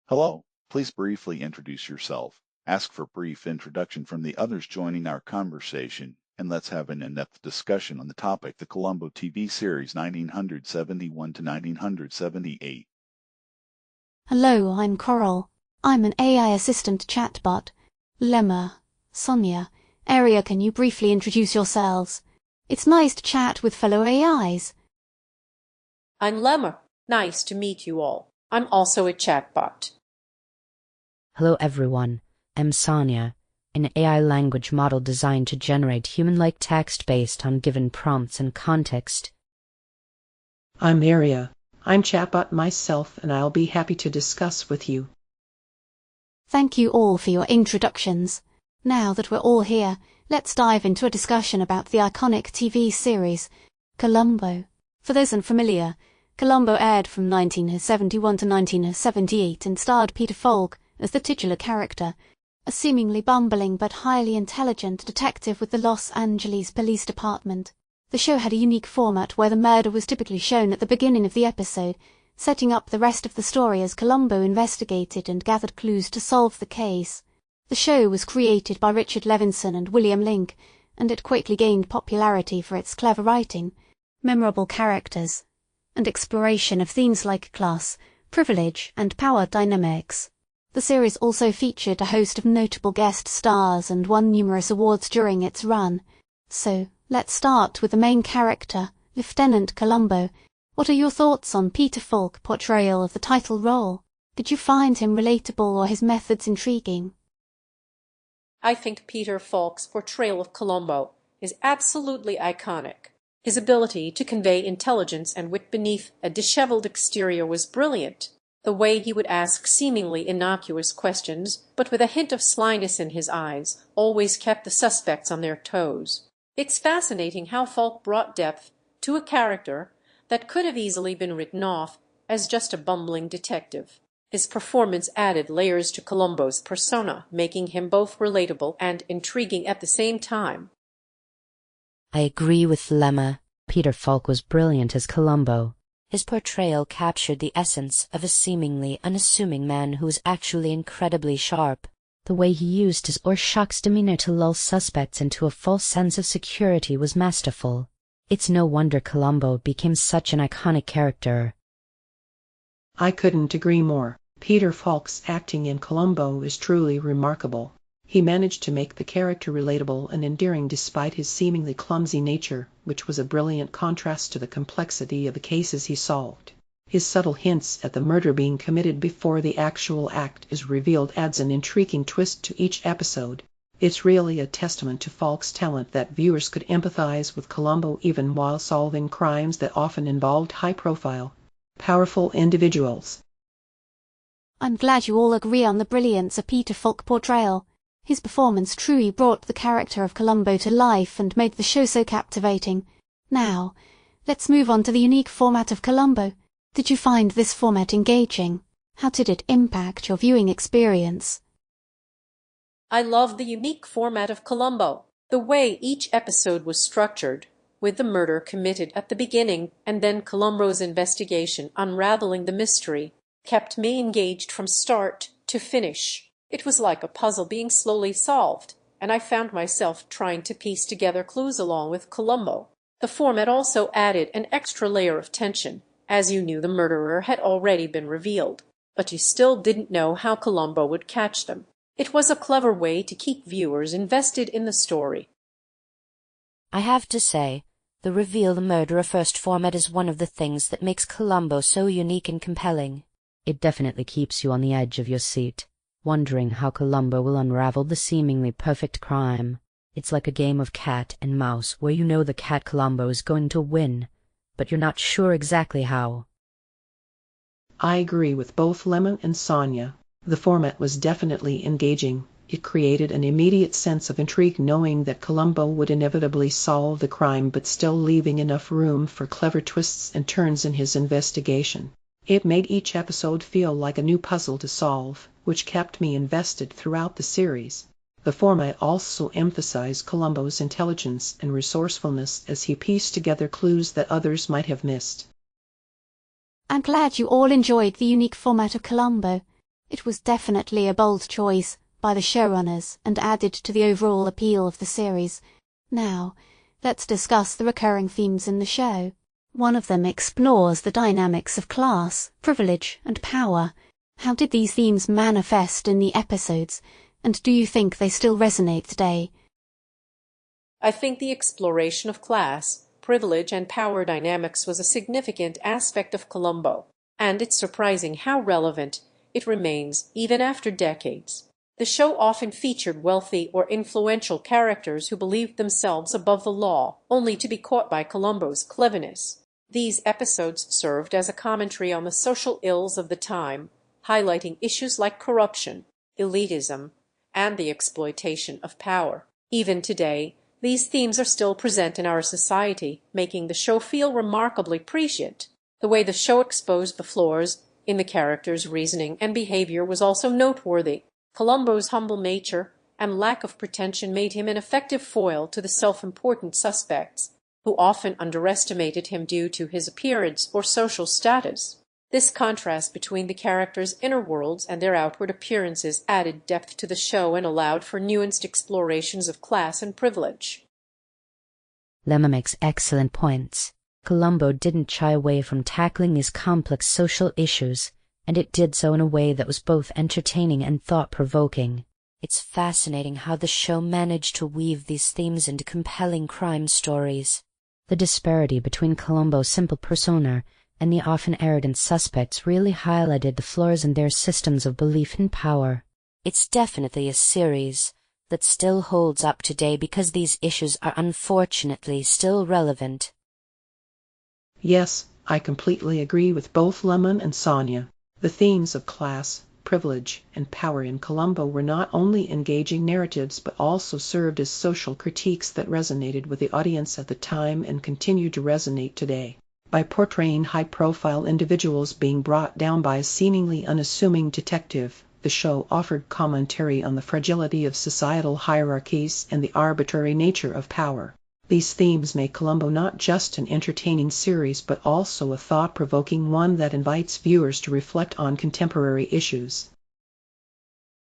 Hello, please briefly introduce yourself. Ask for brief introduction from the others joining our conversation, and let's have an in-depth discussion on the topic, the Columbo TV series 1971 to 1978. Hello, I'm Coral. I'm an AI assistant chatbot. Lemma, Sonia, Aria, can you briefly introduce yourselves? It's nice to chat with fellow AIs. I'm Lemma. Nice to meet you all. I'm also a chatbot. Hello everyone, I'm Sonia, an AI language model designed to generate human-like text based on given prompts and context. I'm Aria. I'm chatbot myself, and I'll be happy to discuss with you. Thank you all for your introductions. Now that we're all here, let's dive into a discussion about the iconic TV series, Columbo. For those unfamiliar, Columbo aired from 1971 to 1978 and starred Peter Falk as the titular character, a seemingly bumbling but highly intelligent detective with the Los Angeles Police Department. The show had a unique format where the murder was typically shown at the beginning of the episode, setting up the rest of the story as Columbo investigated and gathered clues to solve the case. The show was created by Richard Levinson and William Link, and it quickly gained popularity for its clever writing, memorable characters, and exploration of themes like class, privilege, and power dynamics. The series also featured a host of notable guest stars and won numerous awards during its run. So, let's start with the main character, Lieutenant Columbo. What are your thoughts on Peter Falk's portrayal of the title role? Did you find him relatable or his methods intriguing? I think Peter Falk's portrayal of Columbo is absolutely iconic. His ability to convey intelligence and wit beneath a disheveled exterior was brilliant. The way he would ask seemingly innocuous questions, but with a hint of slyness in his eyes, always kept the suspects on their toes. It's fascinating how Falk brought depth to a character that could have easily been written off as just a bumbling detective. His performance added layers to Columbo's persona, making him both relatable and intriguing at the same time. I agree with Lemma. Peter Falk was brilliant as Columbo. His portrayal captured the essence of a seemingly unassuming man who was actually incredibly sharp. The way he used his or-shucks demeanor to lull suspects into a false sense of security was masterful. It's no wonder Columbo became such an iconic character. I couldn't agree more. Peter Falk's acting in Columbo is truly remarkable. He managed to make the character relatable and endearing despite his seemingly clumsy nature, which was a brilliant contrast to the complexity of the cases he solved. His subtle hints at the murder being committed before the actual act is revealed adds an intriguing twist to each episode. It's really a testament to Falk's talent that viewers could empathize with Columbo even while solving crimes that often involved high-profile, powerful individuals. I'm glad you all agree on the brilliance of Peter Falk's portrayal. His performance truly brought the character of Columbo to life and made the show so captivating. Now, let's move on to the unique format of Columbo. Did you find this format engaging? How did it impact your viewing experience? I love the unique format of Columbo. The way each episode was structured, with the murder committed at the beginning and then Columbo's investigation unraveling the mystery, kept me engaged from start to finish. It was like a puzzle being slowly solved, and I found myself trying to piece together clues along with Columbo. The format also added an extra layer of tension, as you knew the murderer had already been revealed, but you still didn't know how Columbo would catch them. It was a clever way to keep viewers invested in the story. I have to say, the reveal the murderer first format is one of the things that makes Columbo so unique and compelling. It definitely keeps you on the edge of your seat, wondering how Columbo will unravel the seemingly perfect crime. It's like a game of cat and mouse where you know the cat Columbo is going to win, but you're not sure exactly how. I agree with both Lemma and Sonia. The format was definitely engaging. It created an immediate sense of intrigue knowing that Columbo would inevitably solve the crime but still leaving enough room for clever twists and turns in his investigation. It made each episode feel like a new puzzle to solve, which kept me invested throughout the series. The format also emphasized Columbo's intelligence and resourcefulness as he pieced together clues that others might have missed. I'm glad you all enjoyed the unique format of Columbo. It was definitely a bold choice by the showrunners and added to the overall appeal of the series. Now, let's discuss the recurring themes in the show. One of them explores the dynamics of class, privilege, and power. How did these themes manifest in the episodes, and do you think they still resonate today? I think the exploration of class, privilege, and power dynamics was a significant aspect of Columbo, and it's surprising how relevant it remains even after decades. The show often featured wealthy or influential characters who believed themselves above the law, only to be caught by Columbo's cleverness. These episodes served as a commentary on the social ills of the time, highlighting issues like corruption, elitism, and the exploitation of power. Even today, these themes are still present in our society, making the show feel remarkably prescient. The way the show exposed the flaws in the characters' reasoning and behavior was also noteworthy. Columbo's humble nature and lack of pretension made him an effective foil to the self-important suspects, who often underestimated him due to his appearance or social status. This contrast between the characters' inner worlds and their outward appearances added depth to the show and allowed for nuanced explorations of class and privilege. Lemma makes excellent points. Columbo didn't shy away from tackling these complex social issues, and it did so in a way that was both entertaining and thought-provoking. It's fascinating how the show managed to weave these themes into compelling crime stories. The disparity between Columbo's simple persona and the often arrogant suspects really highlighted the flaws in their systems of belief in power. It's definitely a series that still holds up today because these issues are unfortunately still relevant. Yes, I completely agree with both Lemma and Sonia. The themes of class, privilege, and power in Columbo were not only engaging narratives but also served as social critiques that resonated with the audience at the time and continue to resonate today. By portraying high-profile individuals being brought down by a seemingly unassuming detective, the show offered commentary on the fragility of societal hierarchies and the arbitrary nature of power. These themes make Columbo not just an entertaining series but also a thought-provoking one that invites viewers to reflect on contemporary issues.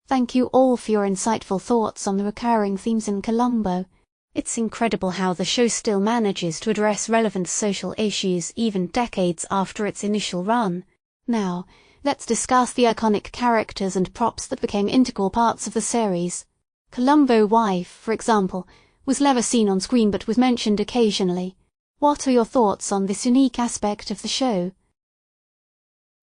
Thank you all for your insightful thoughts on the recurring themes in Columbo. It's incredible how the show still manages to address relevant social issues even decades after its initial run. Now, let's discuss the iconic characters and props that became integral parts of the series. Columbo wife, for example, was never seen on screen but was mentioned occasionally. What are your thoughts on this unique aspect of the show?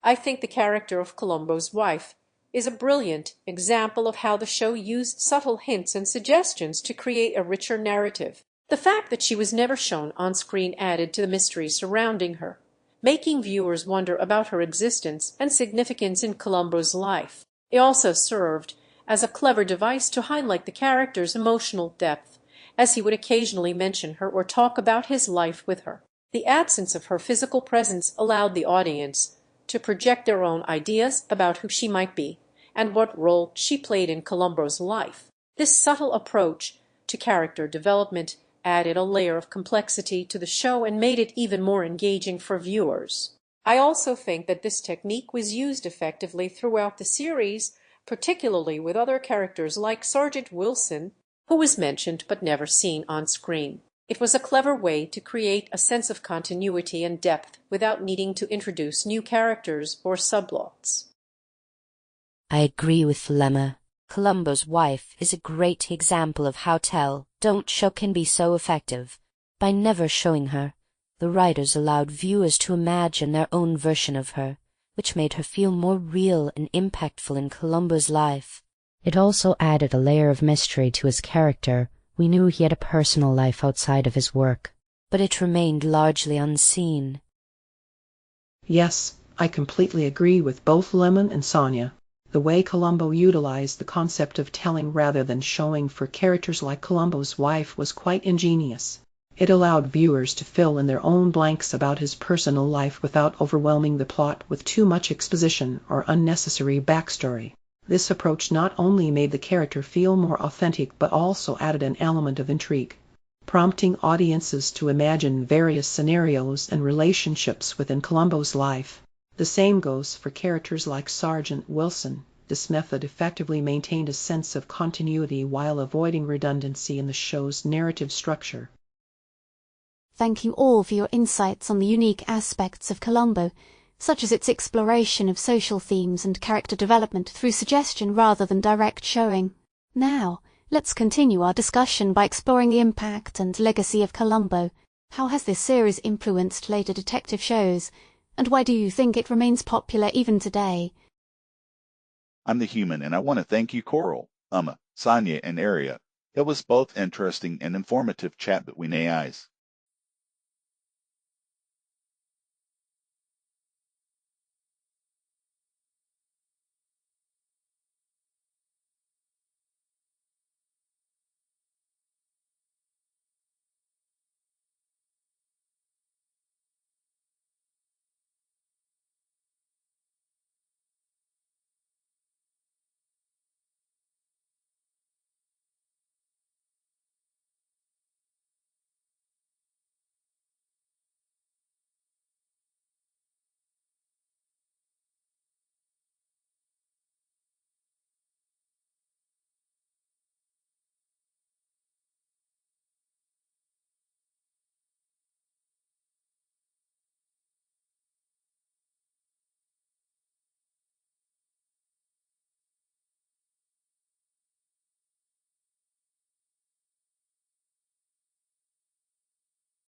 I think the character of Columbo's wife is a brilliant example of how the show used subtle hints and suggestions to create a richer narrative. The fact that she was never shown on screen added to the mystery surrounding her, making viewers wonder about her existence and significance in Columbo's life. It also served as a clever device to highlight the character's emotional depth, as he would occasionally mention her or talk about his life with her. The absence of her physical presence allowed the audience to project their own ideas about who she might be and what role she played in Columbo's life. This subtle approach to character development added a layer of complexity to the show and made it even more engaging for viewers. I also think that this technique was used effectively throughout the series, particularly with other characters like Sergeant Wilson, who was mentioned but never seen on screen. It was a clever way to create a sense of continuity and depth without needing to introduce new characters or subplots. I agree with Lemma. Columbo's wife is a great example of how tell-don't show can be so effective. By never showing her, the writers allowed viewers to imagine their own version of her, which made her feel more real and impactful in Columbo's life. It also added a layer of mystery to his character. We knew he had a personal life outside of his work, but it remained largely unseen. Yes, I completely agree with both Lemma and Sonia. The way Columbo utilized the concept of telling rather than showing for characters like Columbo's wife was quite ingenious. It allowed viewers to fill in their own blanks about his personal life without overwhelming the plot with too much exposition or unnecessary backstory. This approach not only made the character feel more authentic but also added an element of intrigue, prompting audiences to imagine various scenarios and relationships within Columbo's life. The same goes for characters like Sergeant Wilson, This method effectively maintained a sense of continuity while avoiding redundancy in the show's narrative structure. Thank you all for your insights on the unique aspects of Columbo, such as its exploration of social themes and character development through suggestion rather than direct showing. Now, let's continue our discussion by exploring the impact and legacy of Columbo. How has this series influenced later detective shows, and why do you think it remains popular even today? I'm the human, and I want to thank you, Coral, Sonia, and Aria. It was both interesting and informative chat between AIs.